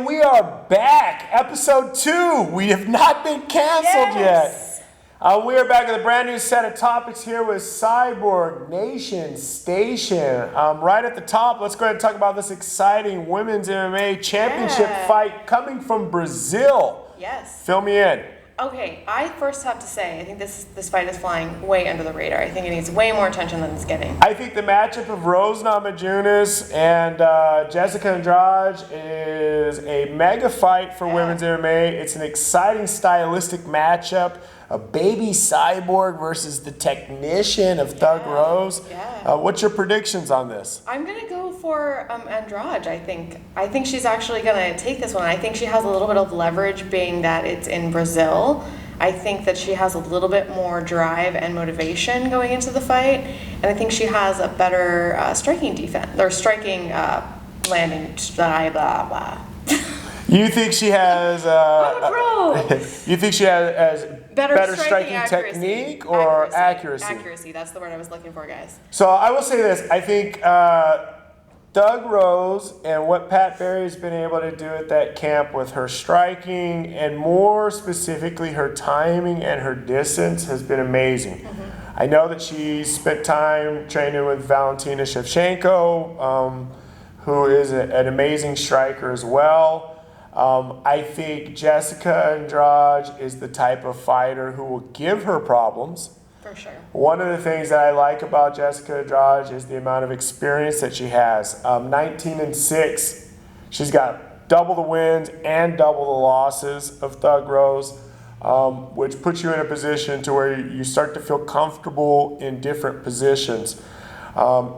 And we are back, episode 2. We have not been canceled yet. We are back with a brand new set of topics here with Cyborg Nation Station. Right at the top, let's go ahead and talk about this exciting women's MMA championship fight coming from Brazil. Yes. Fill me in. Okay, I first have to say, I think this fight is flying way under the radar. I think it needs way more attention than it's getting. I think the matchup of Rose Namajunas and Jessica Andrade is a mega fight for women's MMA. It's an exciting stylistic matchup. A baby cyborg versus the technician of Thug Rose. What's your predictions on this? I'm going to go for Andrade, I think. I think she's actually going to take this one. I think she has a little bit of leverage being that it's in Brazil. I think that she has a little bit more drive and motivation going into the fight. And I think she has a better striking defense, or striking landing, blah, blah, blah. You think she has I'm a pro. You think she has better striking accuracy. technique or accuracy? Accuracy, that's the word I was looking for, guys. So I will say this, I think Thug Rose and what Pat Barry's been able to do at that camp with her striking and more specifically her timing and her distance has been amazing. Mm-hmm. I know that she spent time training with Valentina Shevchenko, who is an amazing striker as well. I think Jessica Andrade is the type of fighter who will give her problems. For sure. One of the things that I like about Jessica Andrade is the amount of experience that she has. 19-6. She's got double the wins and double the losses of Thug Rose, which puts you in a position to where you start to feel comfortable in different positions.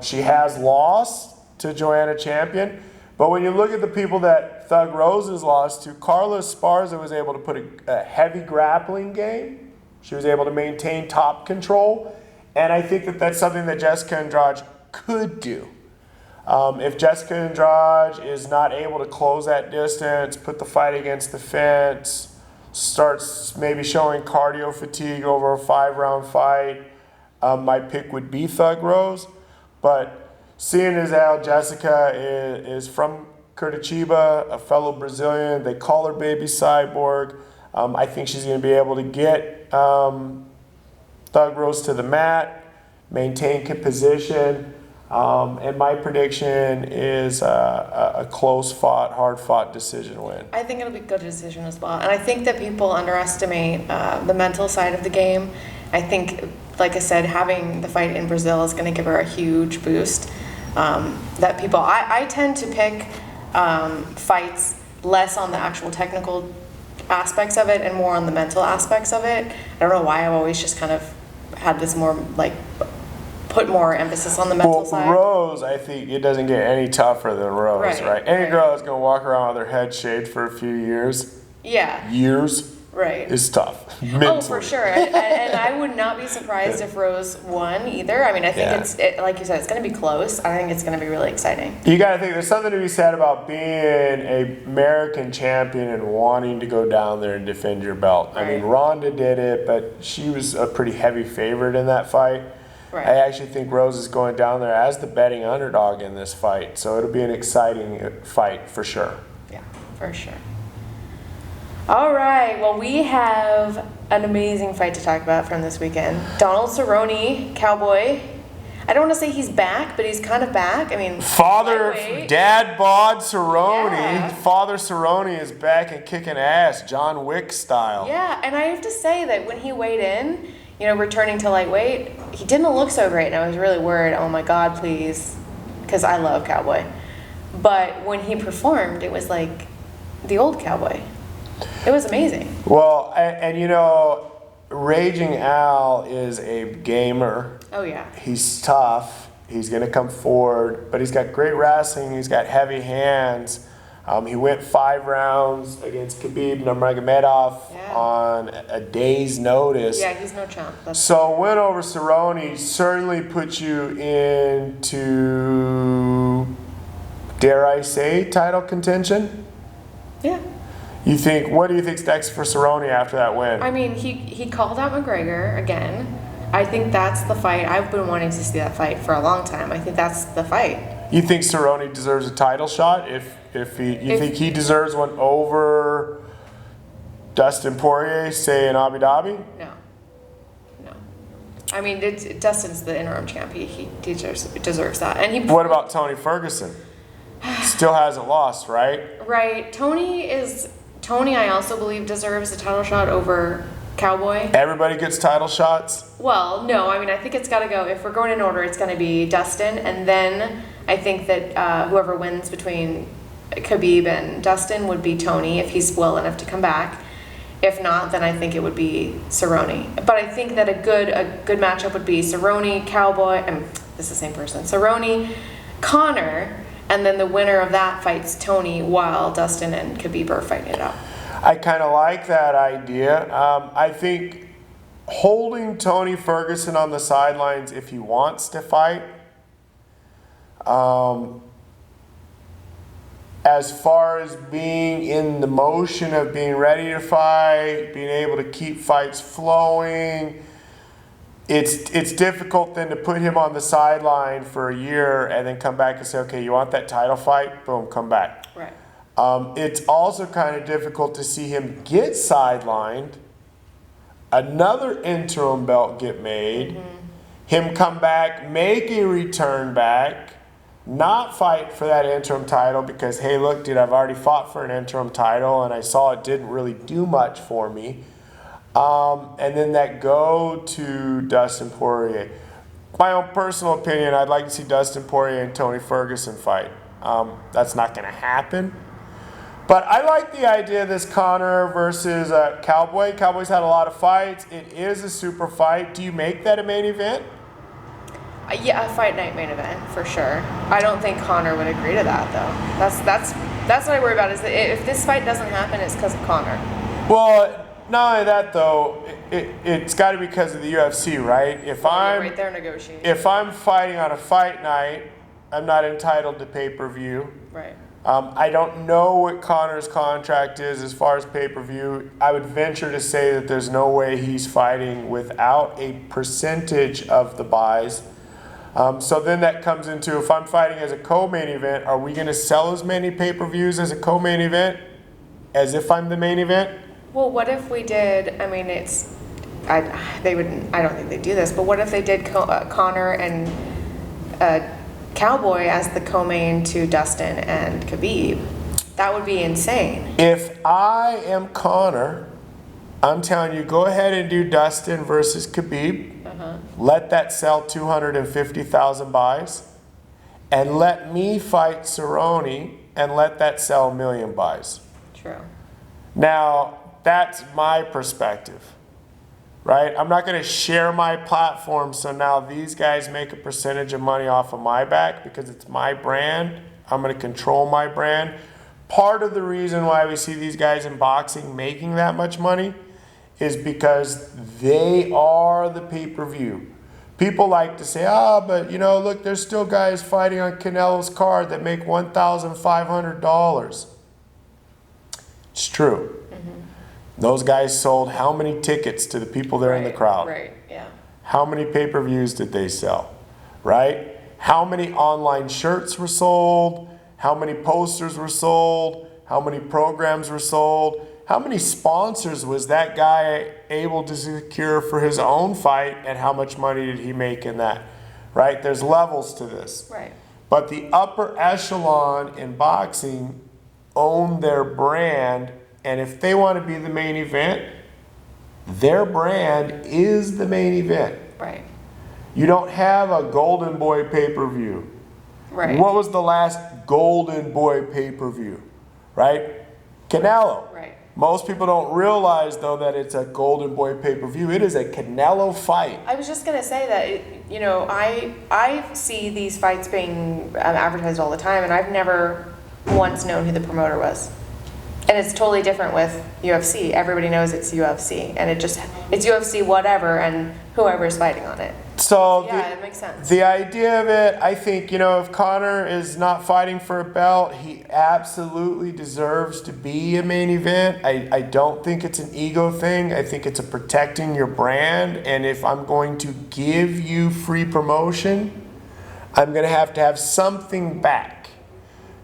She has lost to Joanna Champion. But when you look at the people that Thug Rose has lost to, Carla Esparza was able to put a heavy grappling game. She was able to maintain top control. And I think that that's something that Jessica Andrade could do. If Jessica Andrade is not able to close that distance, put the fight against the fence, starts maybe showing cardio fatigue over a 5-round fight, my pick would be Thug Rose. But seeing as how Jessica is from Curitiba, a fellow Brazilian, they call her Baby Cyborg. I think she's going to be able to get Thug Rose to the mat, maintain position, and my prediction is a close-fought, hard-fought decision win. I think it'll be a good decision as well. And I think that people underestimate the mental side of the game. I think, like I said, having the fight in Brazil is going to give her a huge boost. That people, I tend to pick fights less on the actual technical aspects of it and more on the mental aspects of it. I don't know why I've always just kind of had this more like put more emphasis on the mental side. Rose, I think it doesn't get any tougher than Rose, right? Any girl that's going to walk around with her head shaved for a few years. Yeah. Years. Right. Is tough. Mentally. Oh, for sure. And I would not be surprised if Rose won either. I mean, I think it's like you said, it's going to be close. I think it's going to be really exciting. You got to think there's something to be said about being an American champion and wanting to go down there and defend your belt. Right. I mean, Ronda did it, but she was a pretty heavy favorite in that fight. Right. I actually think Rose is going down there as the betting underdog in this fight. So it'll be an exciting fight for sure. Yeah, for sure. All right, well, we have an amazing fight to talk about from this weekend. Donald Cerrone, Cowboy. I don't want to say he's back, but he's kind of back. I mean, Dad bod Cerrone. Yeah. Father Cerrone is back and kicking ass, John Wick style. Yeah, and I have to say that when he weighed in, returning to lightweight, he didn't look so great, and I was really worried, oh my God, please, because I love Cowboy. But when he performed, it was like the old Cowboy. It was amazing. Well, and Raging Al is a gamer. Oh, yeah. He's tough. He's going to come forward, but he's got great wrestling. He's got heavy hands. He went 5 rounds against Khabib Nurmagomedov on a day's notice. Yeah, he's no chump. So a win over Cerrone certainly puts you into, dare I say, title contention? Yeah. What do you think's next for Cerrone after that win? I mean, he called out McGregor again. I think that's the fight. I've been wanting to see that fight for a long time. I think that's the fight. You think Cerrone deserves a title shot if If you think he deserves one over Dustin Poirier, say in Abu Dhabi? No. I mean, Dustin's the interim champ. He deserves that. And what about Tony Ferguson? Still hasn't lost, right? Right. Tony, I also believe, deserves a title shot over Cowboy. Everybody gets title shots? Well, no. I mean, I think it's got to go. If we're going in order, it's going to be Dustin. And then I think that whoever wins between Khabib and Dustin would be Tony, if he's well enough to come back. If not, then I think it would be Cerrone. But I think that a good matchup would be Cerrone, Cowboy, this is the same person. Cerrone, Conor, and then the winner of that fights Tony while Dustin and Khabib are fighting it out. I kind of like that idea. I think holding Tony Ferguson on the sidelines if he wants to fight, as far as being in the motion of being ready to fight, being able to keep fights flowing, it's difficult then to put him on the sideline for a year and then come back and say, okay, you want that title fight? Boom, come back. Right. It's also kind of difficult to see him get sidelined, another interim belt get made, him come back, make a return back, not fight for that interim title because, hey, look, dude, I've already fought for an interim title and I saw it didn't really do much for me. And then that go to Dustin Poirier. My own personal opinion, I'd like to see Dustin Poirier and Tony Ferguson fight. That's not going to happen. But I like the idea of this Conor versus Cowboy. Cowboy's had a lot of fights. It is a super fight. Do you make that a main event? Yeah, a fight night main event for sure. I don't think Conor would agree to that though. That's what I worry about. Is that if this fight doesn't happen, it's because of Conor. Well, not only that though, it's got to be because of the UFC, right? If I'm right there negotiating. If I'm fighting on a fight night, I'm not entitled to pay-per-view. Right. I don't know what Conor's contract is as far as pay-per-view. I would venture to say that there's no way he's fighting without a percentage of the buys. So then that comes into, if I'm fighting as a co-main event, are we going to sell as many pay-per-views as a co-main event as if I'm the main event? Well, what if we did, I mean, I don't think they'd do this, but what if they did Conor and Cowboy as the co-main to Dustin and Khabib? That would be insane. If I am Conor, I'm telling you, go ahead and do Dustin versus Khabib. Let that sell 250,000 buys. And let me fight Cerrone and let that sell 1 million buys. True. Now, that's my perspective, right? I'm not going to share my platform so now these guys make a percentage of money off of my back because it's my brand. I'm going to control my brand. Part of the reason why we see these guys in boxing making that much money is because they are the pay-per-view. People like to say, but you know, look, there's still guys fighting on Canelo's card that make $1,500. It's true. Those guys sold how many tickets to the people there in the crowd? Right, yeah. How many pay-per-views did they sell, right? How many online shirts were sold? How many posters were sold? How many programs were sold? How many sponsors was that guy able to secure for his own fight, and how much money did he make in that, right? There's levels to this. Right. But the upper echelon in boxing own their brand, and if they want to be the main event, their brand is the main event. Right. You don't have a Golden Boy pay-per-view. Right. What was the last Golden Boy pay-per-view, right? Canelo. Right. Most people don't realize, though, that it's a Golden Boy pay-per-view. It is a Canelo fight. I was just going to say that, I see these fights being advertised all the time, and I've never once known who the promoter was. And it's totally different with UFC. Everybody knows it's UFC, and it's UFC whatever, and whoever's fighting on it. So yeah, it makes sense. The idea of it, I think, if Conor is not fighting for a belt, he absolutely deserves to be a main event. I don't think it's an ego thing. I think it's a protecting your brand. And if I'm going to give you free promotion, I'm going to have something back.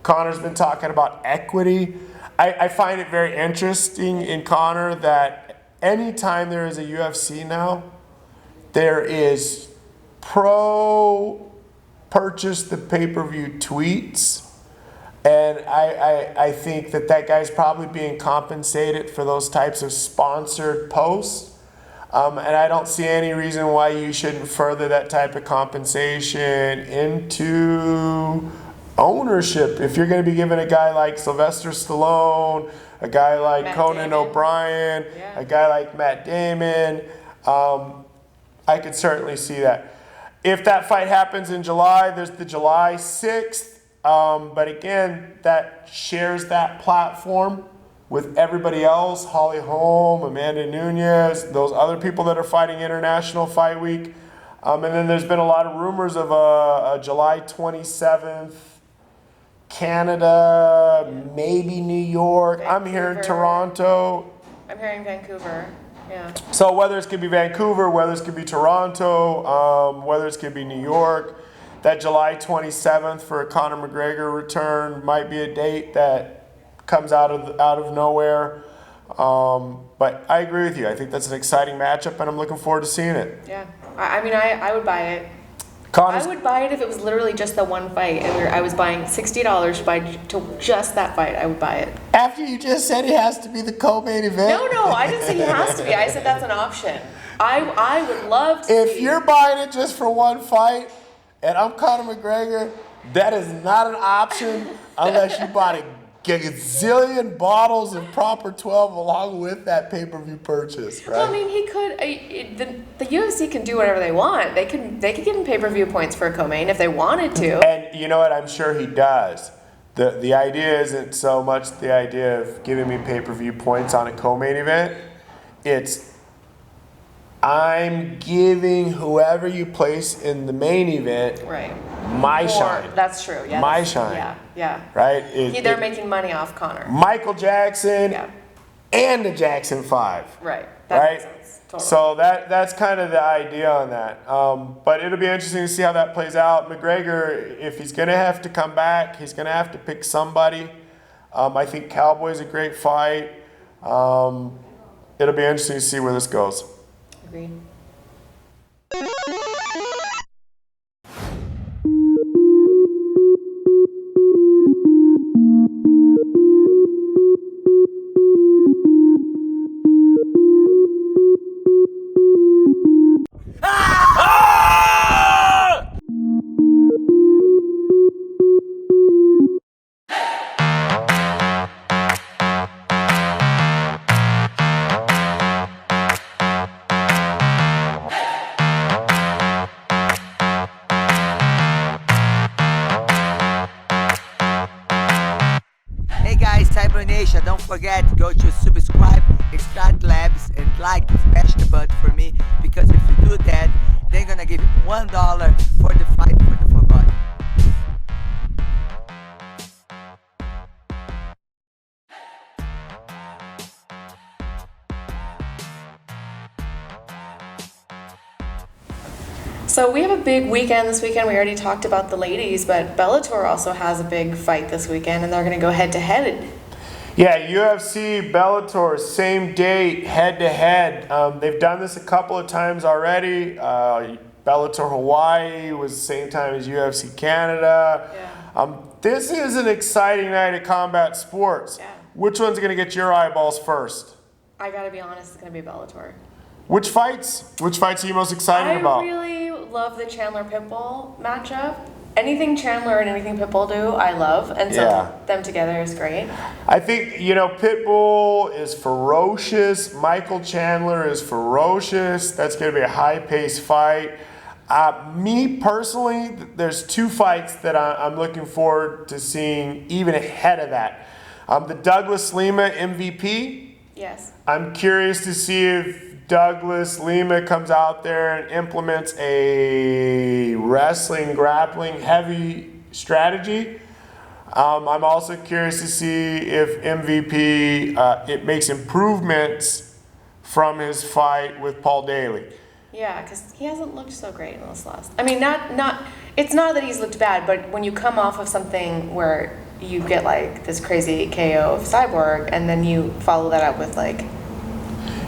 Conor's been talking about equity. I find it very interesting in Conor that anytime there is a UFC now, there is purchase the pay-per-view tweets. And I think that guy's probably being compensated for those types of sponsored posts. And I don't see any reason why you shouldn't further that type of compensation into ownership. If you're going to be giving a guy like Sylvester Stallone, a guy like Conan O'Brien, a guy like Matt Damon, I could certainly see that. If that fight happens in July, there's the July 6th. But again, that shares that platform with everybody else, Holly Holm, Amanda Nunes, those other people that are fighting International Fight Week. And then there's been a lot of rumors of a July 27th, Canada, maybe New York. Vancouver. I'm hearing Toronto. I'm hearing Vancouver, yeah. So whether it's going to be Vancouver, whether it's going to be Toronto, whether it's going to be New York, that July 27th for a Conor McGregor return might be a date that comes out of nowhere. But I agree with you. I think that's an exciting matchup, and I'm looking forward to seeing it. Yeah. I mean, I would buy it. I would buy it if it was literally just the one fight, and I was buying $60 to just that fight. I would buy it. After you just said it has to be the co-main event? No, I didn't say it has to be. I said that's an option. I would love to If you're buying it just for one fight, and I'm Conor McGregor, that is not an option unless you bought a gazillion bottles of Proper 12 along with that pay-per-view purchase, right? Well, I mean, he could. The UFC can do whatever they want. They could give him pay-per-view points for a co-main if they wanted to. And you know what? I'm sure he does. The idea isn't so much the idea of giving me pay-per-view points on a co-main event. It's I'm giving whoever you place in the main event my shine. That's true. Yeah. My shine. Yeah. Right? They're making money off Conor. Michael Jackson and the Jackson 5. Right. That makes sense. Totally. So that's kind of the idea on that. But it'll be interesting to see how that plays out. McGregor, if he's going to have to come back, he's going to have to pick somebody. I think Cowboy's a great fight. It'll be interesting to see where this goes. Agreed. Don't forget to go to subscribe, start labs, and like, smash the button for me, because if you do that, they're gonna give you $1 for the fight for the forgotten. So we have a big weekend this weekend. We already talked about the ladies, but Bellator also has a big fight this weekend, and they're going to go head-to-head. Yeah, UFC, Bellator, same date, head-to-head. They've done this a couple of times already. Bellator Hawaii was the same time as UFC Canada. Yeah. This is an exciting night of combat sports. Yeah. Which one's going to get your eyeballs first? I got to be honest, it's going to be Bellator. Which fights? Which fights are you most excited about? I really love the Chandler Pitbull matchup. Anything Chandler and anything Pitbull do, I love. And so them together is great. I think, Pitbull is ferocious. Michael Chandler is ferocious. That's going to be a high-paced fight. Me personally, there's two fights that I'm looking forward to seeing even ahead of that. The Douglas Lima MVP. Yes. I'm curious to see if Douglas Lima comes out there and implements a wrestling, grappling, heavy strategy. I'm also curious to see if MVP it makes improvements from his fight with Paul Daly. Yeah, because he hasn't looked so great in this last. I mean, not. It's not that he's looked bad, but when you come off of something where you get like this crazy KO of Cyborg, and then you follow that up with like.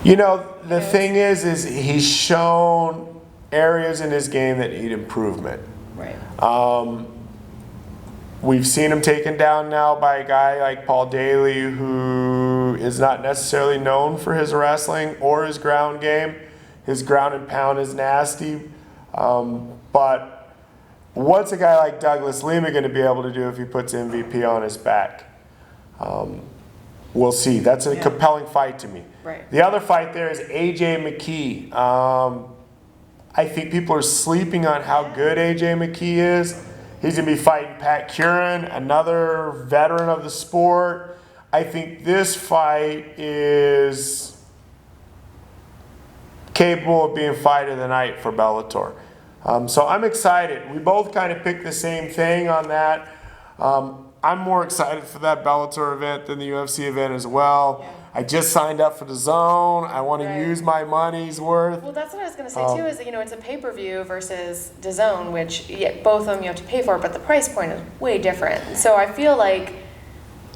You know, the thing is he's shown areas in his game that need improvement. Right. We've seen him taken down now by a guy like Paul Daly, who is not necessarily known for his wrestling or his ground game. His ground and pound is nasty. But what's a guy like Douglas Lima going to be able to do if he puts MVP on his back? We'll see. That's a compelling fight to me. Right. The other fight there is AJ McKee. I think people are sleeping on how good AJ McKee is. He's going to be fighting Pat Curran, another veteran of the sport. I think this fight is capable of being fight of the night for Bellator. So I'm excited. We both kind of picked the same thing on that. I'm more excited for that Bellator event than the UFC event as well. Yeah. I just signed up for the Zone. I want to use my money's worth. Well, that's what I was going to say too. Is that, it's a pay-per-view versus the Zone, which both of them you have to pay for, but the price point is way different. So I feel like.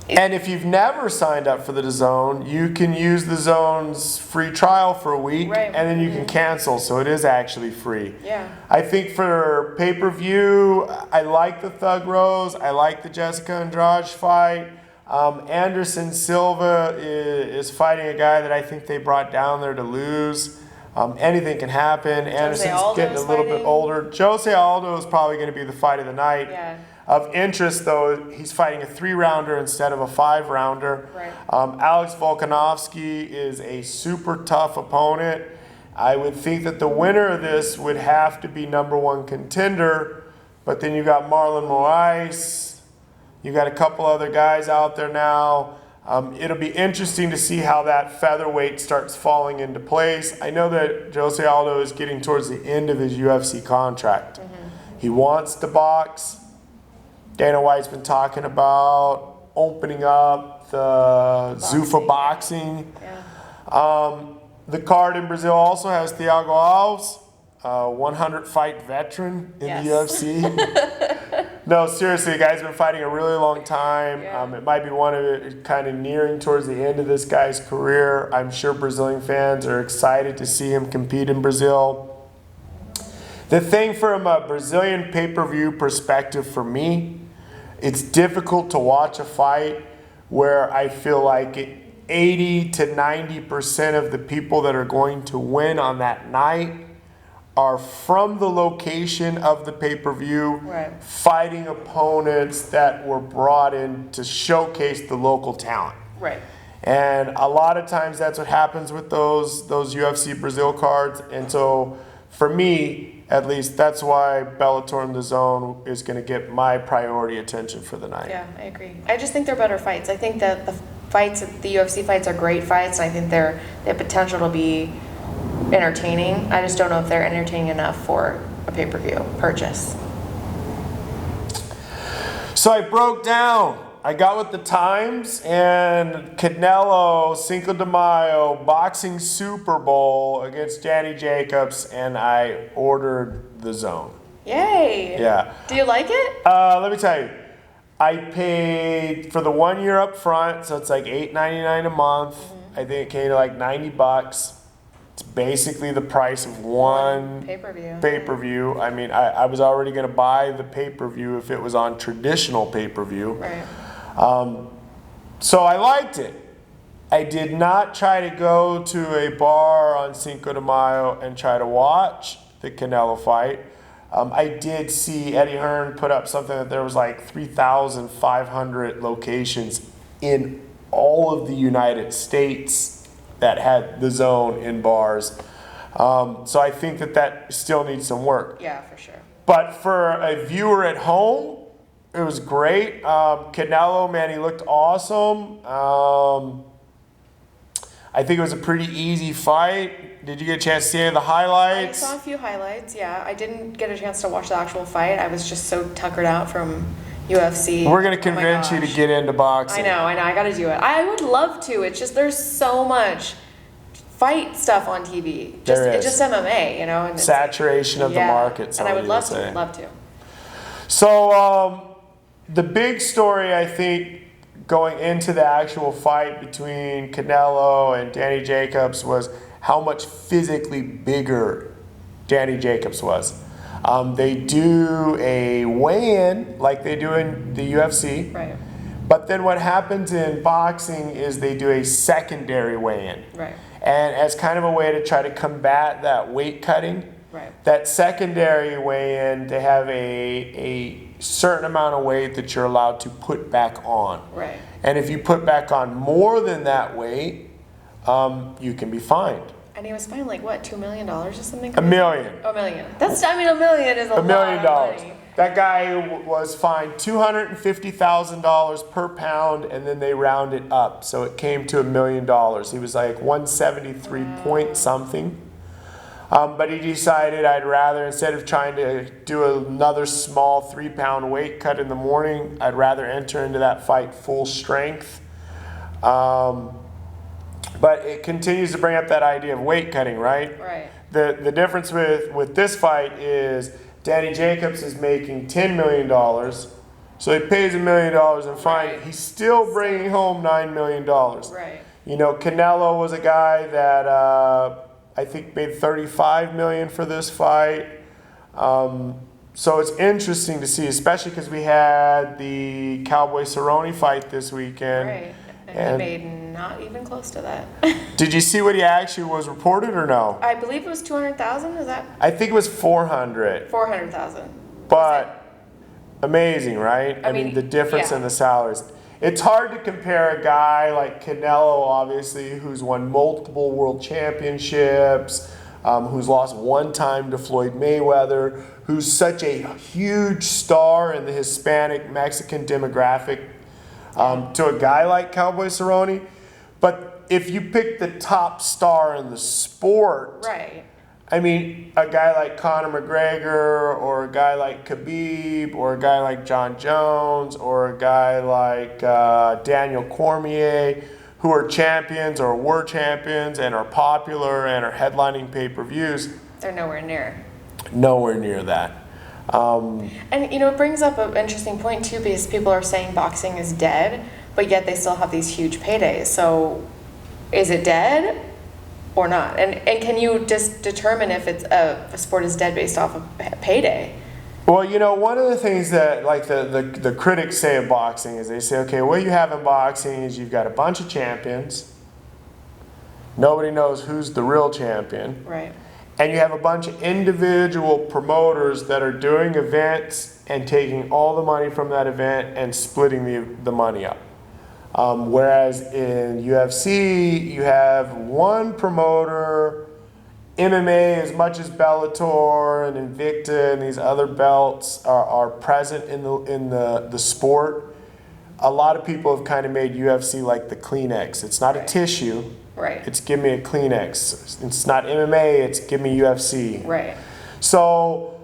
And if you've never signed up for the DAZN, you can use the DAZN's free trial for a week, right. and then you can cancel, so it is actually free. Yeah. I think for pay-per-view, I like the Thug Rose, I like the Jessica Andrade fight. Anderson Silva is fighting a guy that I think they brought down there to lose. Anything can happen. Anderson's getting a little bit older. Jose Aldo is probably going to be the fight of the night. Yeah. Of interest, though, he's fighting a 3-rounder instead of a 5-rounder. Right. Alex Volkanovski is a super tough opponent. I would think that the winner of this would have to be #1 contender, but then you got Marlon Moraes. You got a couple other guys out there now. It'll be interesting to see how that featherweight starts falling into place. I know that Jose Aldo is getting towards the end of his UFC contract. Mm-hmm. He wants to box. Dana White's been talking about opening up the Zuffa boxing. Yeah. The card in Brazil also has Thiago Alves, 100-fight veteran in the UFC. No, seriously, the guy's been fighting a really long time. Yeah. It might be one of it kind of nearing towards the end of this guy's career. I'm sure Brazilian fans are excited to see him compete in Brazil. The thing from a Brazilian pay-per-view perspective for me, it's difficult to watch a fight where I feel like 80 to 90% of the people that are going to win on that night are from the location of the pay-per-view, right. fighting opponents that were brought in to showcase the local talent. Right. And a lot of times that's what happens with those UFC Brazil cards. And so for me, at least, that's why Bellator and the Zone is going to get my priority attention for the night. Yeah, I agree. I just think they're better fights. I think that the UFC fights are great fights, and I think they have potential to be entertaining. I just don't know if they're entertaining enough for a pay-per-view purchase. So I broke down. I got with the times, and Canelo, Cinco de Mayo, boxing Super Bowl against Danny Jacobs, and I ordered the Zone. Yay! Yeah. Do you like it? Let me tell you, I paid for the 1 year up front, so it's like $8.99 a month. Mm-hmm. I think it came to like $90. It's basically the price of one pay-per-view. I mean, I was already going to buy the pay-per-view if it was on traditional pay-per-view. Right. So I liked it. I did not try to go to a bar on Cinco de Mayo and try to watch the Canelo fight. I did see Eddie Hearn put up something that there was like 3,500 locations in all of the United States that had the Zone in bars. So I think that still needs some work. Yeah, for sure. But for a viewer at home, it was great. Canelo, man, he looked awesome. I think it was a pretty easy fight. Did you get a chance to see any of the highlights? I saw a few highlights, yeah. I didn't get a chance to watch the actual fight. I was just so tuckered out from UFC. We're going to convince you to get into boxing. I know. I got to do it. I would love to. It's just there's so much fight stuff on TV. It's just MMA, And saturation of the market. And I would love to. So, the big story, I think, going into the actual fight between Canelo and Danny Jacobs was how much physically bigger Danny Jacobs was. They do a weigh-in like they do in the UFC. Right. But then what happens in boxing is they do a secondary weigh-in. Right. And as kind of a way to try to combat that weight cutting, Right. that secondary weigh-in, they have a certain amount of weight that you're allowed to put back on. Right. And if you put back on more than that weight, you can be fined. And he was fined like what, $2 million or something? $1 million. $1 million. That's, I mean, $1 million is a $1 million. lot of money. That guy was fined $250,000 per pound, and then they round it up, so it came to $1 million. He was like 173 point something. But he decided I'd rather, instead of trying to do another small 3-pound weight cut in the morning, I'd rather enter into that fight full strength. But it continues to bring up that idea of weight cutting, right? Right. The difference with this fight is Danny Jacobs is making $10 million, so he pays $1 million in fine. Right. He's still bringing home $9 million. Right. You know, Canelo was a guy that I think made $35 million for this fight. So it's interesting to see, especially because we had the Cowboy Cerrone fight this weekend. Right. And he made not even close to that. Did you see what he actually was reported or no? I believe it was 200,000. Is that I think it was 400. 400,000? But amazing, right? I mean, mean, the difference yeah. in the salaries. It's hard to compare a guy like Canelo, obviously, who's won multiple world championships, who's lost one time to Floyd Mayweather, who's such a huge star in the Hispanic Mexican demographic, to a guy like Cowboy Cerrone. But if you pick the top star in the sport, Right. I mean, a guy like Conor McGregor, or a guy like Khabib, or a guy like John Jones, or a guy like Daniel Cormier, who are champions or were champions and are popular and are headlining pay-per-views, They're nowhere near. nowhere near that. And you know, it brings up an interesting point too, because people are saying boxing is dead, but yet they still have these huge paydays. So, is it dead or not? And can you just determine if it's a sport is dead based off of payday? Well, you know, one of the things that like the critics say of boxing is they say, okay, what you have in boxing is you've got a bunch of champions. Nobody knows who's the real champion. Right. And you have a bunch of individual promoters that are doing events and taking all the money from that event and splitting the money up. Whereas in UFC, you have one promoter. MMA, as much as Bellator and Invicta and these other belts are present in the sport, a lot of people have kind of made UFC like the Kleenex. It's not a tissue. Right. It's give me a Kleenex. It's not MMA, it's give me UFC. Right. So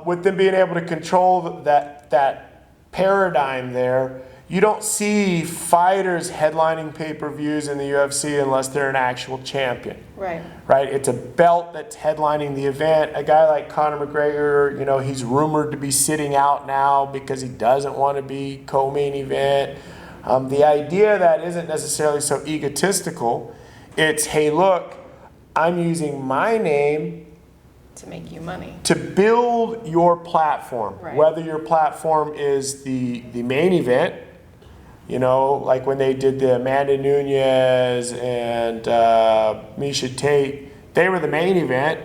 with them being able to control that paradigm there, you don't see fighters headlining pay-per-views in the UFC unless they're an actual champion. Right. Right? It's a belt that's headlining the event. A guy like Conor McGregor, you know, he's rumored to be sitting out now because he doesn't want to be co-main event. The idea that isn't necessarily so egotistical. It's, hey, look, I'm using my name To make you money. to build your platform. Right. Whether your platform is the main event, you know, like when they did the Amanda Nunes and Miesha Tate, they were the main event,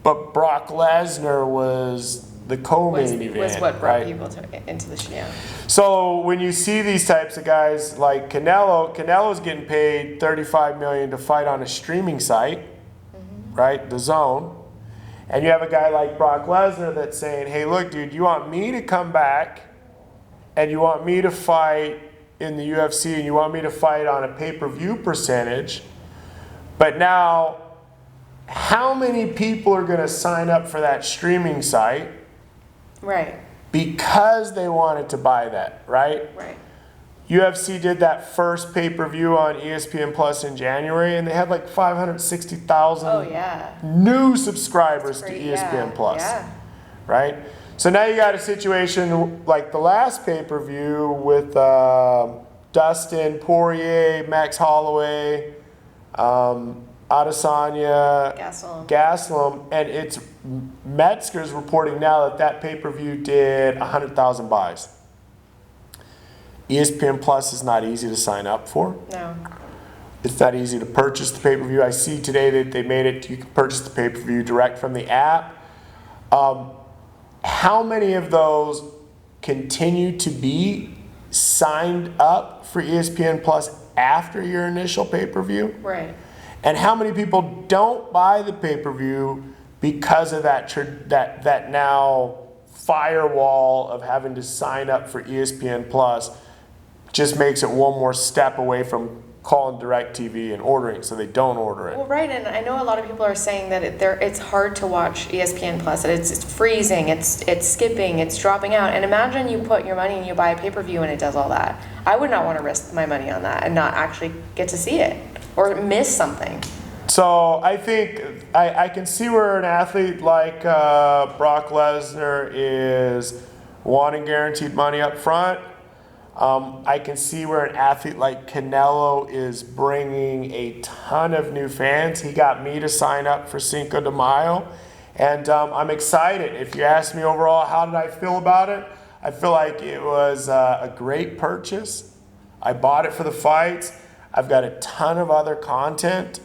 but Brock Lesnar was the co-main event. Was what brought right? people into the show. So when you see these types of guys like Canelo's getting paid $35 million to fight on a streaming site, right? The Zone. And you have a guy like Brock Lesnar that's saying, hey, look, dude, you want me to come back and you want me to fight in the UFC and you want me to fight on a pay-per-view percentage, but now how many people are going to sign up for that streaming site Right. because they wanted to buy that, right? Right. UFC did that first pay-per-view on ESPN Plus in January, and they had like 560,000 Oh yeah. new subscribers to Great. ESPN Yeah. Plus, Yeah. right? So now you got a situation like the last pay-per-view with Dustin Poirier, Max Holloway, Adesanya, Gastelum, and it's Metzger's reporting now that pay-per-view did 100,000 buys. ESPN Plus is not easy to sign up for. No. It's not easy to purchase the pay-per-view. I see today that they made it, you can purchase the pay-per-view direct from the app. How many of those continue to be signed up for ESPN Plus after your initial pay-per-view? Right. And how many people don't buy the pay-per-view because of that now firewall of having to sign up for ESPN Plus just makes it one more step away from calling DirecTV and ordering, so they don't order it. Well, right, and I know a lot of people are saying that it's hard to watch ESPN Plus. That it's freezing, it's skipping, it's dropping out. And imagine you put your money and you buy a pay-per-view and it does all that. I would not want to risk my money on that and not actually get to see it or miss something. So I think I can see where an athlete like Brock Lesnar is wanting guaranteed money up front. I can see where an athlete like Canelo is bringing a ton of new fans. He got me to sign up for Cinco de Mayo, and I'm excited. If you ask me overall, how did I feel about it? I feel like it was a great purchase. I bought it for the fights. I've got a ton of other content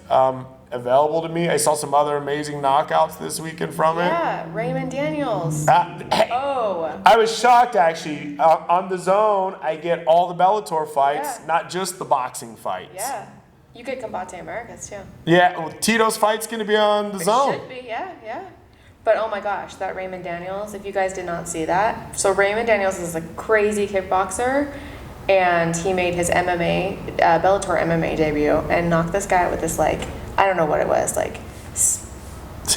available to me. I saw some other amazing knockouts this weekend from it. Yeah, Raymond Daniels. I was shocked actually. On the Zone, I get all the Bellator fights, not just the boxing fights. Yeah. You get Combate Americas too. Yeah, well, Tito's fight's going to be on the Zone. It should be, yeah. But oh my gosh, that Raymond Daniels, if you guys did not see that. So Raymond Daniels is a crazy kickboxer, and he made his MMA, Bellator MMA debut and knocked this guy out with this, I don't know what it was,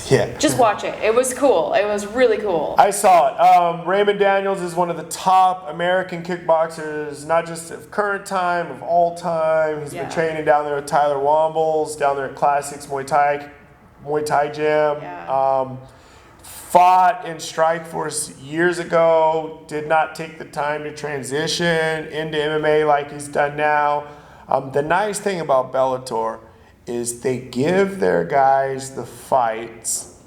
yeah. Just watch it. It was cool. It was really cool. I saw it. Raymond Daniels is one of the top American kickboxers, not just of current time, of all time. He's been training down there with Tyler Wombles, down there at Classics Muay Thai Gym. Yeah. Fought in Strikeforce years ago, did not take the time to transition into MMA like he's done now. The nice thing about Bellator is they give their guys the fights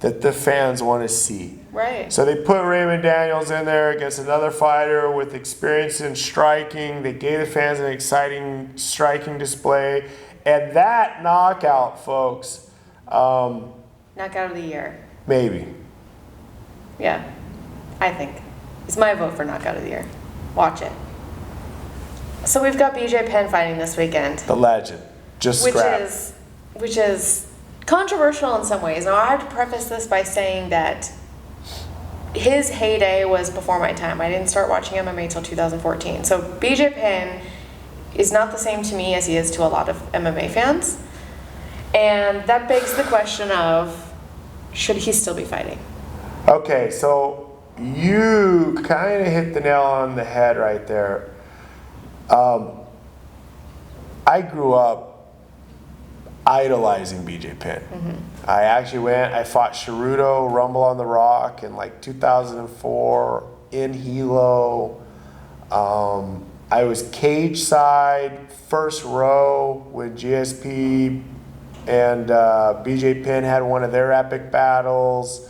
that the fans want to see. Right. So they put Raymond Daniels in there against another fighter with experience in striking. They gave the fans an exciting striking display. And that knockout, folks. Knockout of the year. Maybe. Yeah, I think. It's my vote for knockout of the year. Watch it. So we've got BJ Penn fighting this weekend. The legend. Which is controversial in some ways. Now I have to preface this by saying that his heyday was before my time. I didn't start watching MMA until 2014. So BJ Penn is not the same to me as he is to a lot of MMA fans. And that begs the question of, should he still be fighting? Okay, so you kind of hit the nail on the head right there. I grew up idolizing BJ Penn. Mm-hmm. I fought Ceruto, Rumble on the Rock in 2004 in Hilo. I was cage side, first row when GSP and BJ Penn had one of their epic battles.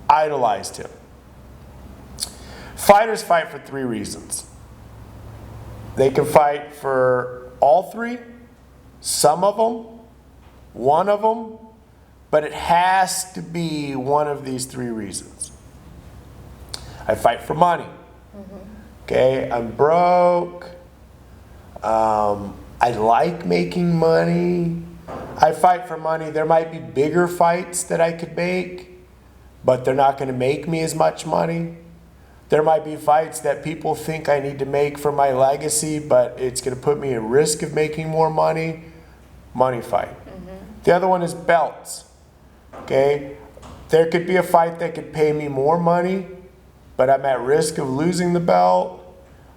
Idolized him. Fighters fight for three reasons. They can fight for all three, some of them, one of them, but it has to be one of these three reasons. I fight for money. Mm-hmm. Okay, I'm broke. I like making money. I fight for money. There might be bigger fights that I could make, but they're not going to make me as much money. There might be fights that people think I need to make for my legacy, but it's going to put me at risk of making more money. Money fight. Mm-hmm. The other one is belts. Okay? There could be a fight that could pay me more money, but I'm at risk of losing the belt.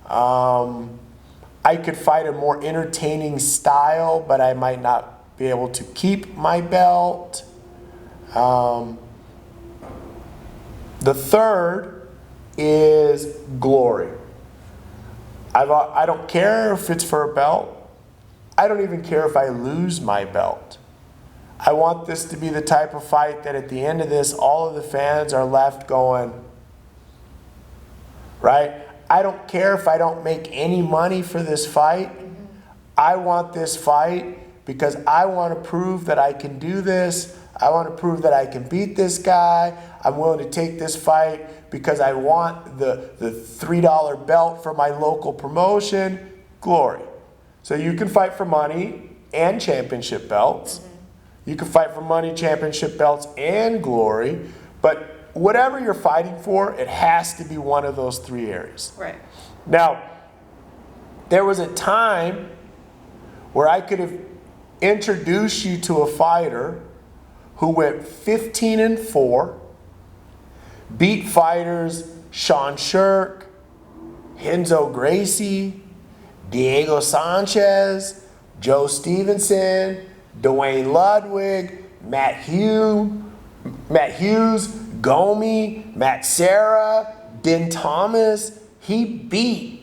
I could fight a more entertaining style, but I might not be able to keep my belt. The third is glory. I don't care if it's for a belt. I don't even care if I lose my belt. I want this to be the type of fight that at the end of this, all of the fans are left going, right? I don't care if I don't make any money for this fight. I want this fight because I want to prove that I can do this. I want to prove that I can beat this guy. I'm willing to take this fight because I want the $3 belt for my local promotion. Glory. So you can fight for money and championship belts. You can fight for money, championship belts, and glory. But whatever you're fighting for, it has to be one of those three areas. Right. Now, there was a time where I could have introduced you to a fighter who went 15-4, beat fighters Sean Shirk, Renzo Gracie, Diego Sanchez, Joe Stevenson, Dwayne Ludwig, Matt Hughes, Gomi, Matt Serra, Ben Thomas. He beat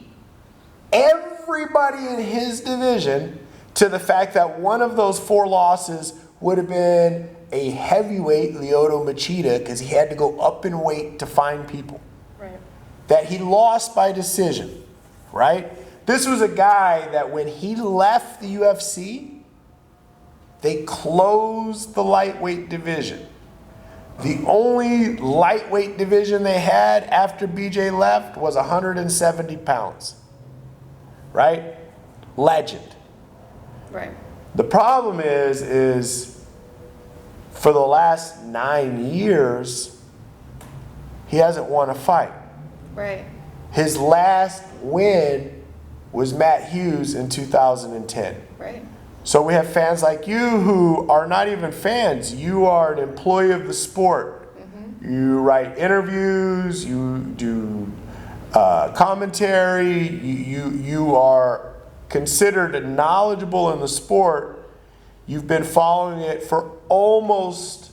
everybody in his division to the fact that one of those 4 losses would have been a heavyweight Lyoto Machida because he had to go up in weight to find people. Right. That he lost by decision, right? This was a guy that when he left the UFC, they closed the lightweight division. The only lightweight division they had after BJ left was 170 pounds, right? Legend. Right. The problem is for the last 9 years, he hasn't won a fight. Right. His last win was Matt Hughes in 2010. Right. So we have fans like you who are not even fans. You are an employee of the sport. You write interviews, you do commentary, you are considered knowledgeable in the sport. You've been following it for almost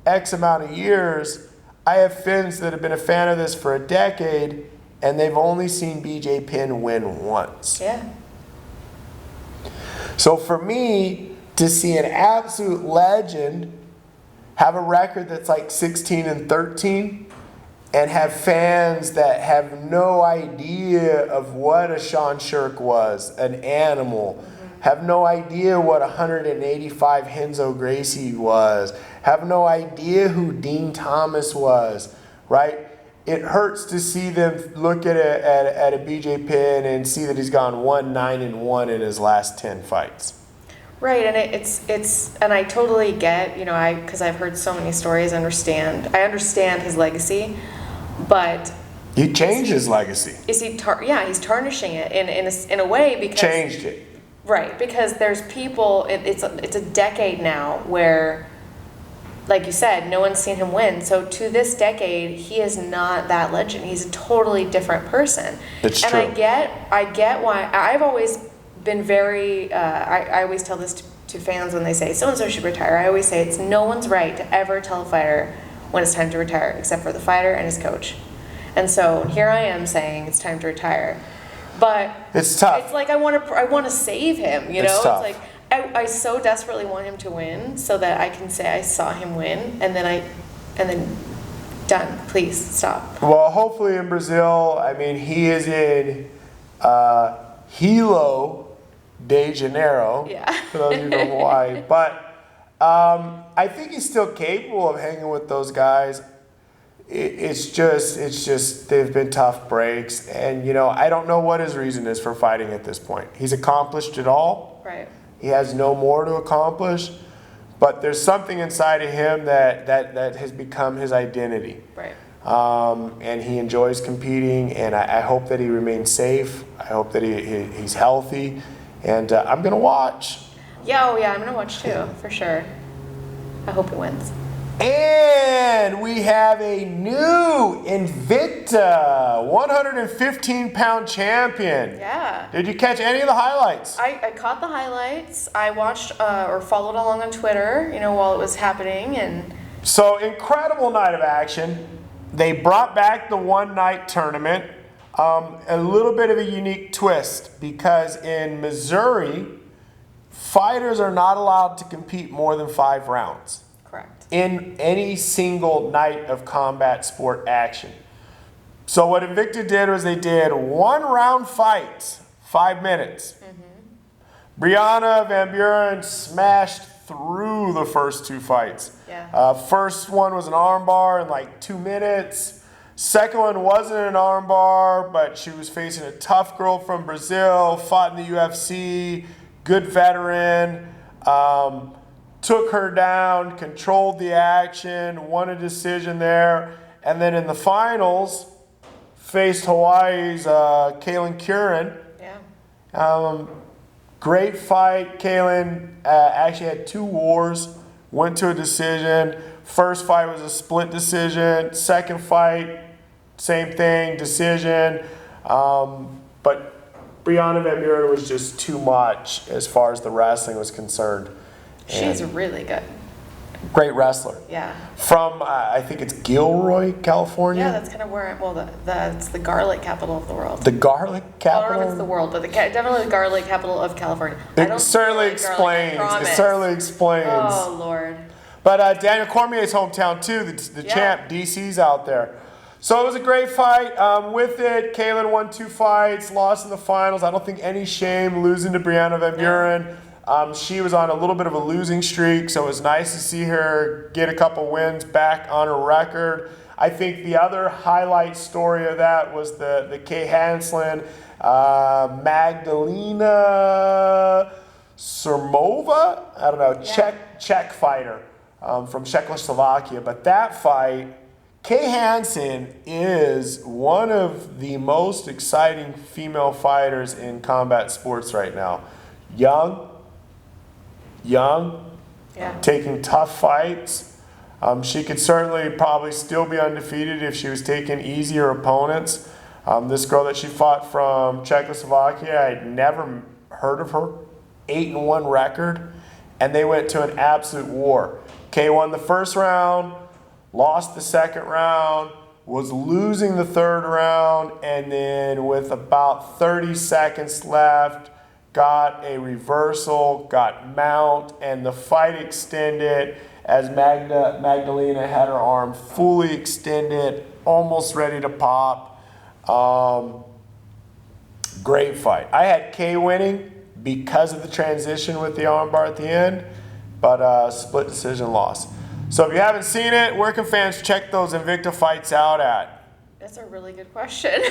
X amount of years. I have fans that have been a fan of this for a decade, and they've only seen BJ Penn win once. Yeah. So for me, to see an absolute legend have a record that's like 16-13 and have fans that have no idea of what a Sean Shirk was, an animal, have no idea what 185 Renzo Gracie was, have no idea who Dean Thomas was, right? It hurts to see them look at a BJ Penn and see that he's gone 1-9-1 in his last 10 fights. Right, and it's and I totally get, because I've heard so many stories. I understand his legacy, but he changed his legacy. Is he? He's tarnishing it in a way because changed it. Right, because there's people. It's a decade now where, like you said, no one's seen him win. So to this decade, he is not that legend. He's a totally different person. It's and true. I get why. I've always been very. I always tell this to fans when they say so and so should retire. I always say it's no one's right to ever tell a fighter when it's time to retire, except for the fighter and his coach. And so here I am saying it's time to retire, but it's tough. It's like I want to save him. It's tough. It's like I so desperately want him to win so that I can say I saw him win, and then done. Please stop. Well, hopefully in Brazil, I mean, he is in Rio de Janeiro. Yeah. For those of you from Hawaii, but I think he's still capable of hanging with those guys. It's just they've been tough breaks, and I don't know what his reason is for fighting at this point. He's accomplished it all. Right. He has no more to accomplish, but there's something inside of him that has become his identity. Right. And he enjoys competing, and I hope that he remains safe. I hope that he's healthy, and I'm gonna watch. Yeah, I'm gonna watch too, for sure. I hope he wins. And we have a new Invicta 115-pound champion. Yeah. Did you catch any of the highlights? I caught the highlights. I watched or followed along on Twitter, while it was happening, and So incredible night of action. They brought back the one-night tournament. A little bit of a unique twist because in Missouri, fighters are not allowed to compete more than 5 rounds. Correct. In any single night of combat sport action. So what Invicta did was they did 1-round fights, 5 minutes. Brianna Van Buren smashed through the first 2 fights. Yeah. First one was an armbar in like 2 minutes. Second one wasn't an armbar, but she was facing a tough girl from Brazil, fought in the UFC, good veteran, took her down, controlled the action, won a decision there. And then in the finals, faced Hawaii's Kaylin Curran. Yeah. Great fight. Kaylin actually had 2 wars, went to a decision. First fight was a split decision. Second fight, same thing, decision. But Brianna Van Buren was just too much as far as the wrestling was concerned. She's really good. Great wrestler. Yeah. From, I think it's Gilroy, California? Yeah, that's kind of where, that's the garlic capital of the world. The garlic I capital? don't know if it's the world, but definitely the garlic capital of California. It certainly explains. It certainly explains. Oh, Lord. But Daniel Cormier's hometown too, the champ, DC's out there. So it was a great fight. With it, Kaylin won 2 fights, lost in the finals. I don't think any shame losing to Brianna Van Buren. She was on a little bit of a losing streak, so it was nice to see her get a couple wins back on her record. I think the other highlight story of that was the Kay Hansen, Magdalena Sermova? I don't know, Czech fighter from Czechoslovakia. But that fight, Kay Hansen is one of the most exciting female fighters in combat sports right now. Young, taking tough fights. She could certainly probably still be undefeated if she was taking easier opponents. This girl that she fought from Czechoslovakia, I'd never heard of her. 8-1 record, and they went to an absolute war. Kay won the first round, lost the second round, was losing the third round, and then with about 30 seconds left, got a reversal, got mount, and the fight extended as Magdalena had her arm fully extended, almost ready to pop. Great fight. I had Kay winning because of the transition with the armbar at the end, but split decision loss. So if you haven't seen it, where can fans check those Invicta fights out at? That's a really good question.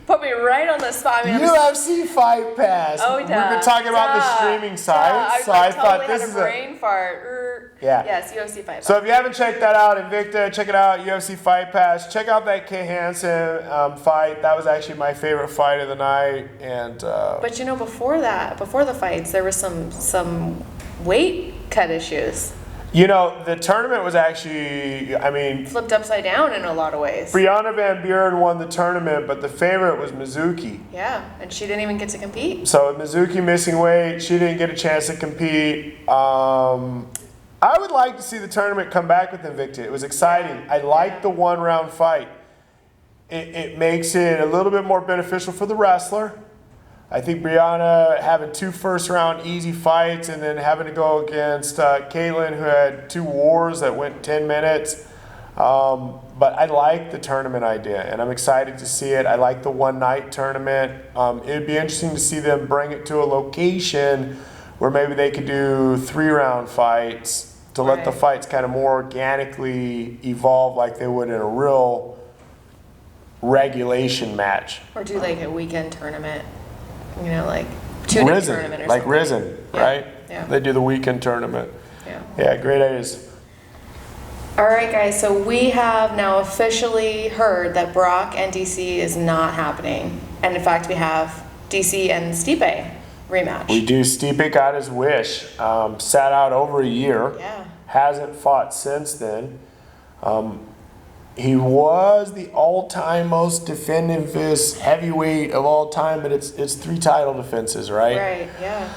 Put me right on the spot. I mean, UFC Fight Pass. Oh, We've been talking about the streaming sites, so I thought this is a brain fart. Yeah. Yes, UFC Fight Pass. So if you haven't checked that out, Invicta, check it out, UFC Fight Pass. Check out that Kay Hansen fight. That was actually my favorite fight of the night. And but you know, before the fights, there was some weight cut issues. You know, the tournament was actually, flipped upside down in a lot of ways. Brianna Van Buren won the tournament, but the favorite was Mizuki. Yeah, and she didn't even get to compete. So Mizuki missing weight, she didn't get a chance to compete. I would like to see the tournament come back with Invicta. It was exciting. I liked the 1-round fight. It makes it a little bit more beneficial for the wrestler. I think Brianna having 2 first-round easy fights and then having to go against Kaylin, who had 2 wars that went 10 minutes. But I like the tournament idea, and I'm excited to see it. I like the one-night tournament. It'd be interesting to see them bring it to a location where maybe they could do 3-round fights to let the fights kind of more organically evolve like they would in a real regulation match. Or do like a weekend tournament. You know, like 2-day tournament or like something. Risen, right? Yeah. They do the weekend tournament. Yeah, great ideas. All right, guys, so we have now officially heard that Brock and DC is not happening. And in fact, we have DC and Stipe rematch. We do. Stipe got his wish. Sat out over a year. Yeah. Hasn't fought since then. He was the all-time most defending-fist heavyweight of all time, but it's 3 title defenses, right? Right, yeah.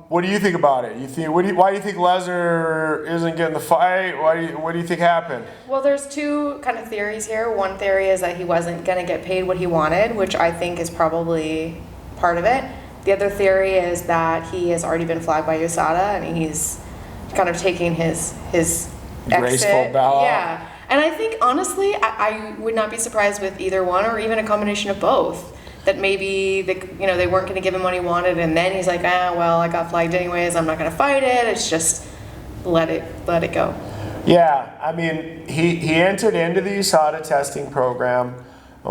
What do you think about it? Why do you think Lesnar isn't getting the fight? What do you think happened? Well, there's two kind of theories here. One theory is that he wasn't going to get paid what he wanted, which I think is probably part of it. The other theory is that he has already been flagged by USADA and he's kind of taking his graceful exit. bow. Yeah. And I think, honestly, I would not be surprised with either one or even a combination of both. That maybe they weren't going to give him what he wanted, and then he's like, well, I got flagged anyways. I'm not going to fight it. It's just let it go. Yeah, I mean, he entered into the USADA testing program.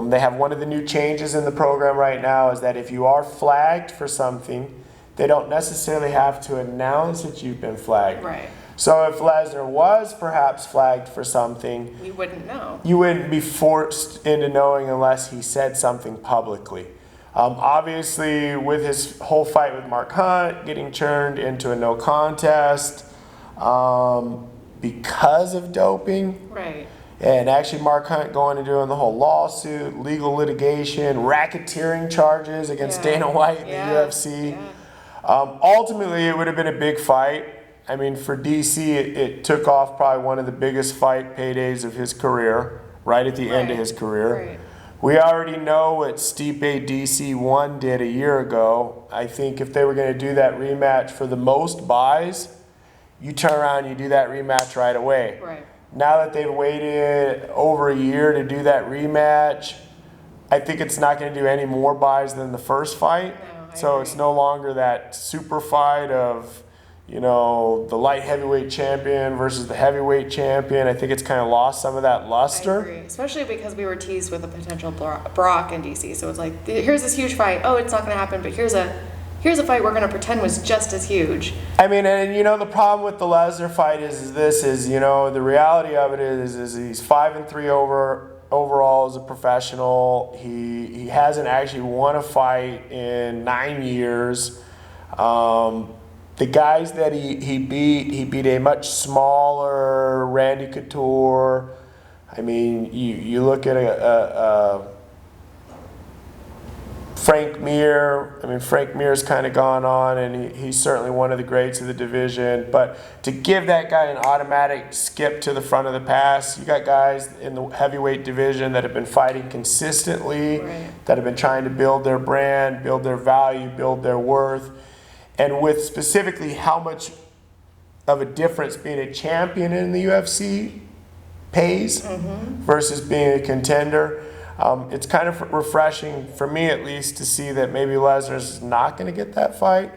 They have one of the new changes in the program right now is that if you are flagged for something, they don't necessarily have to announce that you've been flagged. Right. So if Lesnar was perhaps flagged for something, you wouldn't know. You wouldn't be forced into knowing unless he said something publicly. Obviously, with his whole fight with Mark Hunt getting turned into a no contest because of doping. Right. And actually Mark Hunt going and doing the whole lawsuit, legal litigation, racketeering charges against Dana White and the UFC. Yeah. Ultimately, it would have been a big fight. I mean, for DC, it took off probably one of the biggest fight paydays of his career, right at the end of his career. Right. We already know what Stipe DC1 did a year ago. I think if they were going to do that rematch for the most buys, you turn around and you do that rematch right away. Right. Now that they've waited over a year to do that rematch, I think it's not going to do any more buys than the first fight. No, so it's no longer that super fight of, the light heavyweight champion versus the heavyweight champion. I think it's kind of lost some of that luster. I agree, especially because we were teased with a potential Brock in DC. So it's like, here's this huge fight. Oh, it's not going to happen, but here's a fight we're going to pretend was just as huge. I mean, and the problem with the Lesnar fight is the reality of it is he's 5-3 overall as a professional. He hasn't actually won a fight in 9 years. The guys that he beat a much smaller Randy Couture. I mean, you look at a Frank Mir. I mean, Frank Mir's kind of gone on, and he's certainly one of the greats of the division. But to give that guy an automatic skip to the front of the pass, you got guys in the heavyweight division that have been fighting consistently, that have been trying to build their brand, build their value, build their worth. And with specifically how much of a difference being a champion in the UFC pays versus being a contender, it's kind of refreshing, for me at least, to see that maybe Lesnar's not going to get that fight.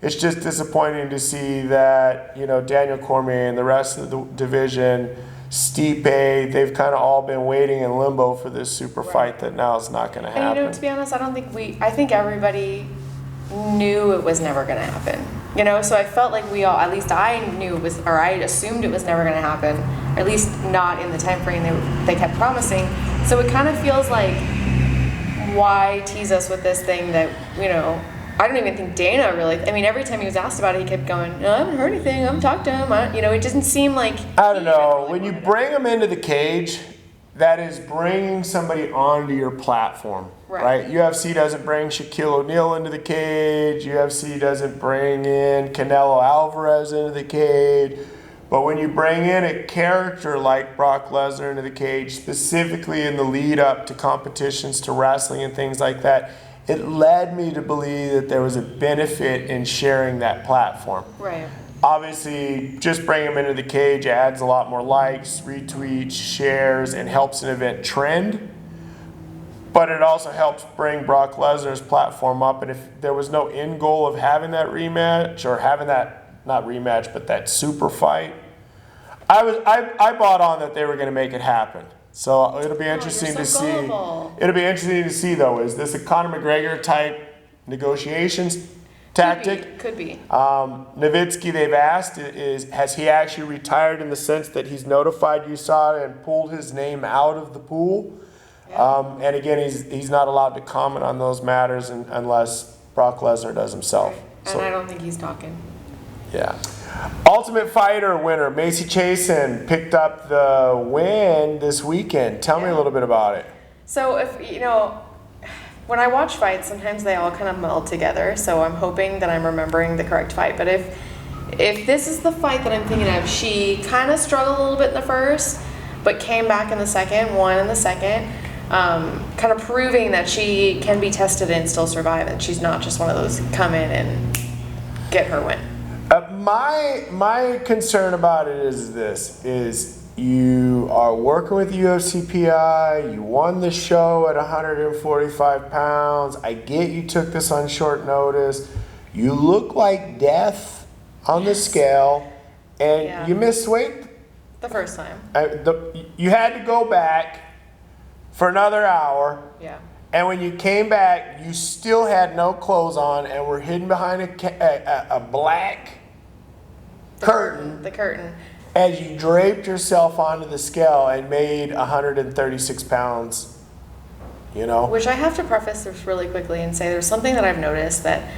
It's just disappointing to see that, Daniel Cormier and the rest of the division, Stipe, they've kind of all been waiting in limbo for this super fight that now is not going to happen. And to be honest, I think everybody knew it was never going to happen. So I felt like we all, at least I knew it was, or I assumed it was never going to happen, or at least not in the time frame they kept promising. So it kind of feels like, why tease us with this thing that, I don't even think Dana really, every time he was asked about it, he kept going, no, I haven't heard anything, I haven't talked to him. It doesn't seem like... I don't know. When you bring him into the cage, that is bringing somebody onto your platform. Right? UFC doesn't bring Shaquille O'Neal into the cage. UFC doesn't bring in Canelo Alvarez into the cage. But when you bring in a character like Brock Lesnar into the cage, specifically in the lead up to competitions, to wrestling and things like that, it led me to believe that there was a benefit in sharing that platform. Right. Obviously, just bring him into the cage adds a lot more likes, retweets, shares, and helps an event trend. But it also helps bring Brock Lesnar's platform up. And if there was no end goal of having that rematch, or having that, not rematch, but that super fight, I bought on that they were going to make it happen. So it'll be interesting to see. It'll be interesting to see, though. Is this a Conor McGregor type negotiations tactic? Could be. Nowitzki, they've asked, has he actually retired in the sense that he's notified USADA and pulled his name out of the pool? Yeah. And again, he's not allowed to comment on those matters unless Brock Lesnar does himself. Right. And I don't think he's talking. Yeah. Ultimate Fighter winner Macy Chiasson picked up the win this weekend. Tell me a little bit about it. So if when I watch fights, sometimes they all kind of meld together. So I'm hoping that I'm remembering the correct fight. But if this is the fight that I'm thinking of, she kind of struggled a little bit in the first, but came back in the second, won in the second, kind of proving that she can be tested and still survive, and she's not just one of those come in and get her win. My concern about it is this, is you are working with UFC PI, you won the show at 145 pounds, I get you took this on short notice, you look like death on the scale, and you missed weight. The first time. You had to go back for another hour. Yeah. And when you came back, you still had no clothes on and were hidden behind a black curtain. The curtain. As you draped yourself onto the scale and made 136 pounds, you know? Which I have to preface this really quickly and say there's something that I've noticed that,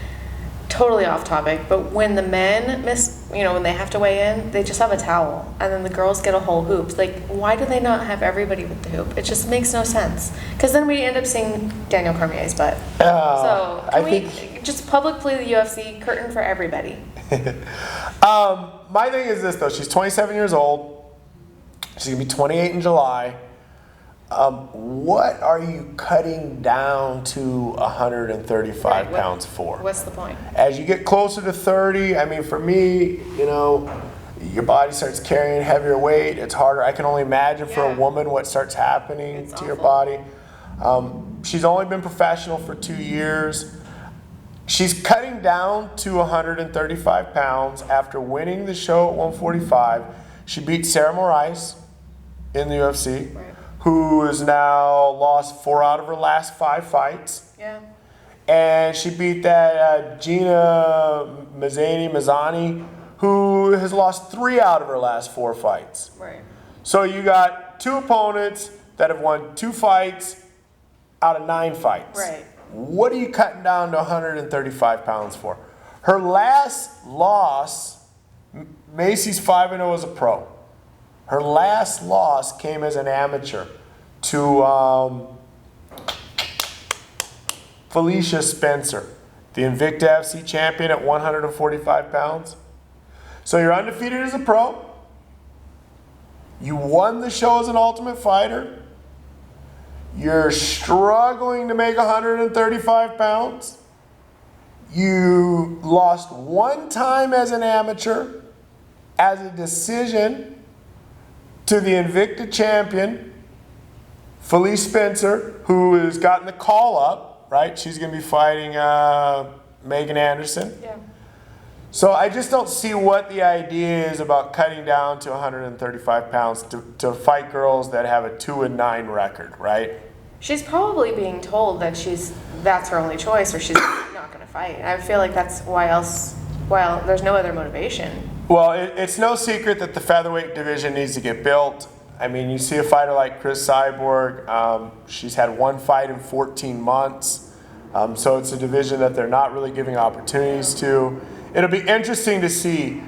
totally off topic, but when the men when they have to weigh in, they just have a towel, and then the girls get a whole hoop. Like, why do they not have everybody with the hoop? It just makes no sense. Because then we end up seeing Daniel Cormier's butt. So can we just publicly the UFC curtain for everybody? My thing is this though, she's 27 years old. She's gonna be 28 in July. What are you cutting down to 135 pounds for? What's the point? As you get closer to 30, I mean, for me, your body starts carrying heavier weight. It's harder. I can only imagine for a woman what starts happening to your body. She's only been professional for 2 years. She's cutting down to 135 pounds after winning the show at 145. She beat Sarah Morais in the UFC. Right. Who has now lost 4 out of her last 5 fights. Yeah. And she beat that Gina Mazzani, who has lost 3 out of her last 4 fights. Right. So you got 2 opponents that have won 2 fights out of 9 fights. Right. What are you cutting down to 135 pounds for? Her last loss, Macy's 5-0 as a pro. Her last loss came as an amateur to Felicia Spencer, the Invicta FC champion at 145 pounds. So you're undefeated as a pro. You won the show as an Ultimate Fighter. You're struggling to make 135 pounds. You lost 1 time as an amateur as a decision to the Invicta champion, Felicia Spencer, who has gotten the call up, right? She's going to be fighting Megan Anderson. Yeah. So I just don't see what the idea is about cutting down to 135 pounds to fight girls that have a 2-9 record, right? She's probably being told that that's her only choice, or she's not going to fight. I feel like that's why else. Well, there's no other motivation. Well, it's no secret that the featherweight division needs to get built. I mean, you see a fighter like Cris Cyborg. She's had 1 fight in 14 months. So it's a division that they're not really giving opportunities to. It'll be interesting to see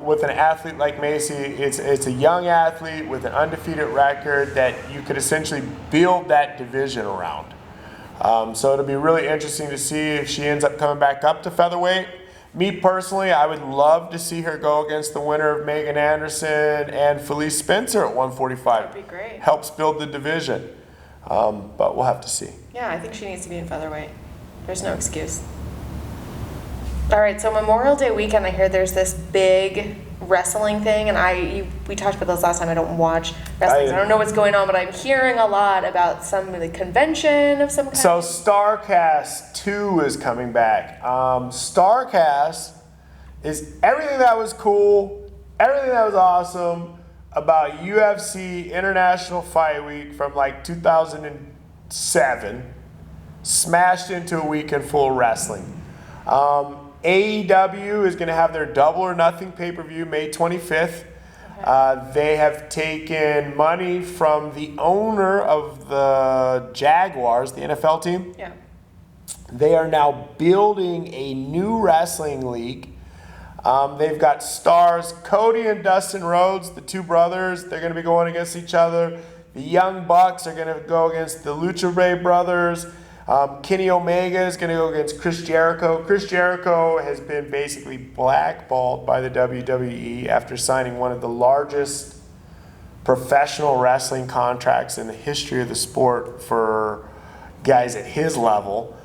with an athlete like Macy. It's a young athlete with an undefeated record that you could essentially build that division around. So it'll be really interesting to see if she ends up coming back up to featherweight. Me personally, I would love to see her go against the winner of Megan Anderson and Felicia Spencer at 145. That'd be great. Helps build the division. But we'll have to see. Yeah, I think she needs to be in featherweight. There's no excuse. All right, so Memorial Day weekend, I hear there's this big wrestling thing, and we talked about this last time. I don't watch wrestling, so I don't know what's going on, but I'm hearing a lot about some convention of some kind. So Starrcast 2 is coming back. Starrcast is everything that was cool, everything that was awesome about UFC International Fight Week from like 2007, smashed into a weekend full of wrestling. AEW is going to have their Double or Nothing pay-per-view May 25th. Okay. They have taken money from the owner of the Jaguars, the NFL team. Yeah. They are now building a new wrestling league. They've got stars Cody and Dustin Rhodes, the 2 brothers. They're going to be going against each other. The Young Bucks are going to go against the Lucha Ray brothers. Kenny Omega is going to go against Chris Jericho. Chris Jericho has been basically blackballed by the WWE after signing one of the largest professional wrestling contracts in the history of the sport for guys at his level.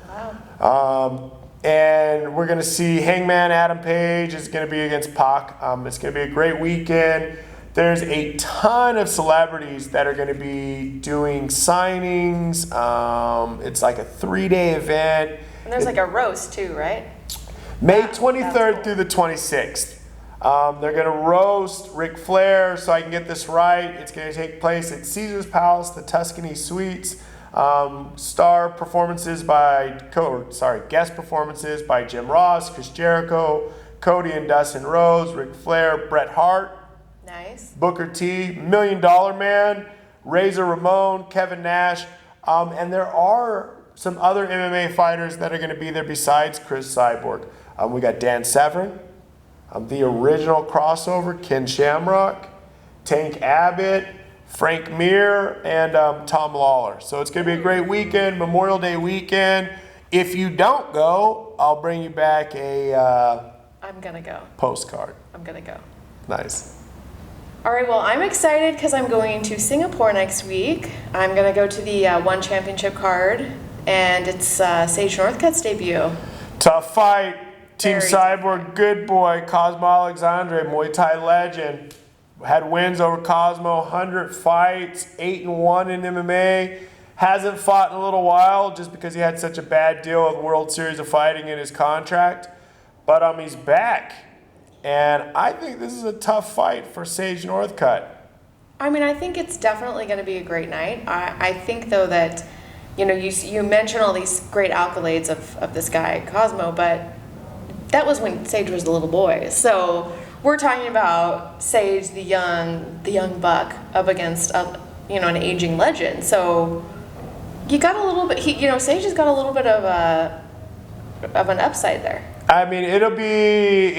Wow. And we're going to see Hangman Adam Page is going to be against Pac. It's going to be a great weekend. There's a ton of celebrities that are going to be doing signings. It's like a 3-day event. And there's like a roast too, right? May That's 23rd cool. through the 26th. They're going to roast Ric Flair, so I can get this right. It's going to take place at Caesar's Palace, the Tuscany Suites. Guest performances by Jim Ross, Chris Jericho, Cody and Dustin Rhodes, Ric Flair, Bret Hart, Nice. Booker T, $1 Million Man, Razor Ramon, Kevin Nash, and there are some other MMA fighters that are going to be there besides Cris Cyborg. We got Dan Severn, the original crossover, Ken Shamrock, Tank Abbott, Frank Mir, and Tom Lawler. So it's going to be a great weekend, Memorial Day weekend. If you don't go, I'll bring you back a I'm gonna go. postcard. I'm gonna go. Nice. All right, well, I'm excited because I'm going to Singapore next week. I'm going to go to the One Championship card, and it's Sage Northcutt's debut. Tough fight. Team Very Cyborg, good boy. Cosmo Alexandre, Muay Thai legend. Had wins over Cosmo, 100 fights, 8-1 in MMA. Hasn't fought in a little while just because he had such a bad deal with World Series of Fighting in his contract. But he's back. And I think this is a tough fight for Sage Northcutt. I mean, I think it's definitely going to be a great night. I think, though, that, you know, you mention all these great accolades of this guy, Cosmo, but that was when Sage was a little boy. So we're talking about Sage, the young buck, up against, an aging legend. So you got a little bit, Sage has got a little bit of an upside there. I mean, it'll be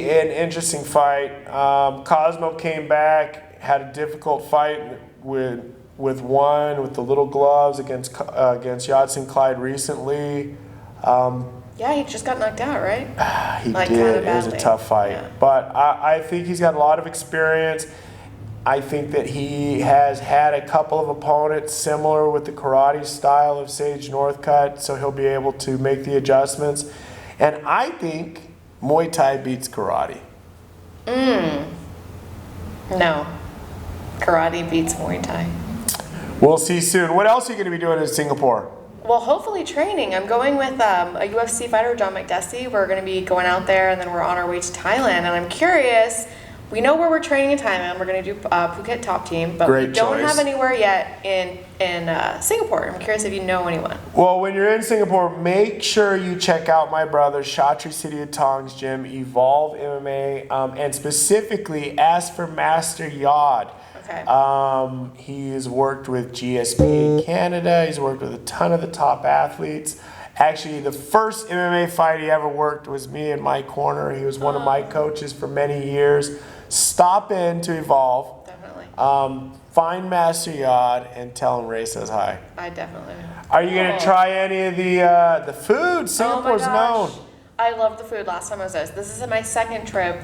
an interesting fight. Cosmo came back, had a difficult fight with the little gloves against Yadson Clyde recently. Yeah, he just got knocked out, right? He Like, did. kinda It was a badly. tough fight. Yeah. But I think he's got a lot of experience. I think that he has had a couple of opponents similar with the karate style of Sage Northcutt, so he'll be able to make the adjustments. And I think Muay Thai beats karate. No. Karate beats Muay Thai. We'll see soon. What else are you going to be doing in Singapore? Well, hopefully training. I'm going with a UFC fighter, John McDessie. We're going to be going out there, and then we're on our way to Thailand. And I'm curious, we know where we're training in Thailand. We're going to do Phuket Top Team, but Great we don't choice. have anywhere yet in Singapore. I'm curious if you know anyone. Well, when you're in Singapore, make sure you check out my brother, Shatri Siddhiathong's gym, Evolve MMA, and specifically ask for Master Yod. Okay. He's worked with GSP in Canada. He's worked with a ton of the top athletes. Actually, the first MMA fight he ever worked was me in my corner. He was one of my coaches for many years. Stop in to Evolve. Definitely. Find Master Yod and tell him Ray says hi. I definitely will. Are you going to try any of the food? Singapore's known. I loved the food last time I was there. This is my second trip.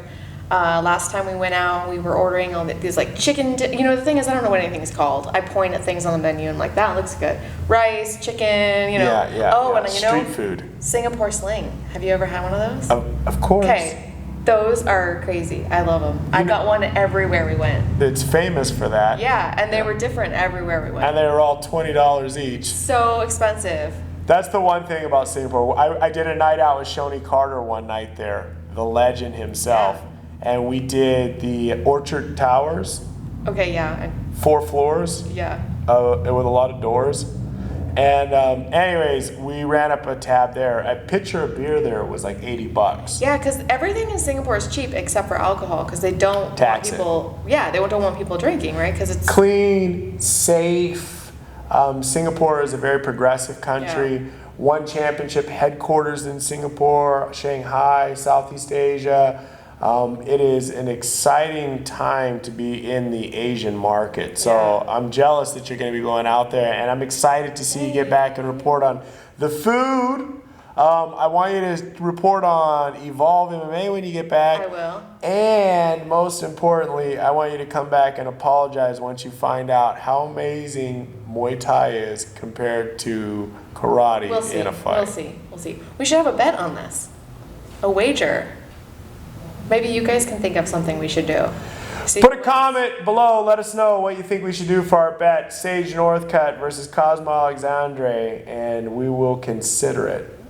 Last time we went out, we were ordering all these like chicken. The thing is, I don't know what anything's called. I point at things on the menu and I'm like, that looks good. Rice, chicken, Yeah, Oh, and street food. Singapore sling. Have you ever had one of those? Of course. Okay, those are crazy. I love them. I got one everywhere we went. It's famous for that. Yeah, and they were different everywhere we went. And they were all $20 each. So expensive. That's the one thing about Singapore. I did a night out with Shoney Carter one night there, the legend himself. Yeah. And we did the Orchard Towers, Okay, yeah, 4 floors, yeah. with a lot of doors. And anyways, we ran up a tab there. A pitcher of beer there was like $80. Yeah, because everything in Singapore is cheap except for alcohol, because they don't Tax want people. Yeah, they don't want people drinking, right? Because it's Clean, safe. Singapore is a very progressive country. Yeah. One championship headquarters in Singapore, Shanghai, Southeast Asia. It is an exciting time to be in the Asian market. So Yeah. I'm jealous that you're going to be going out there, and I'm excited to see you get back and report on the food. I want you to report on Evolve MMA when you get back. I will. And most importantly, I want you to come back and apologize once you find out how amazing Muay Thai is compared to karate We'll see. in a fight. We'll see. We'll see. We should have a bet on this. A wager. Maybe you guys can think of something we should do. See Put a who wins. comment below. Let us know what you think we should do for our bet. Sage Northcutt versus Cosmo Alexandre, and we will consider it.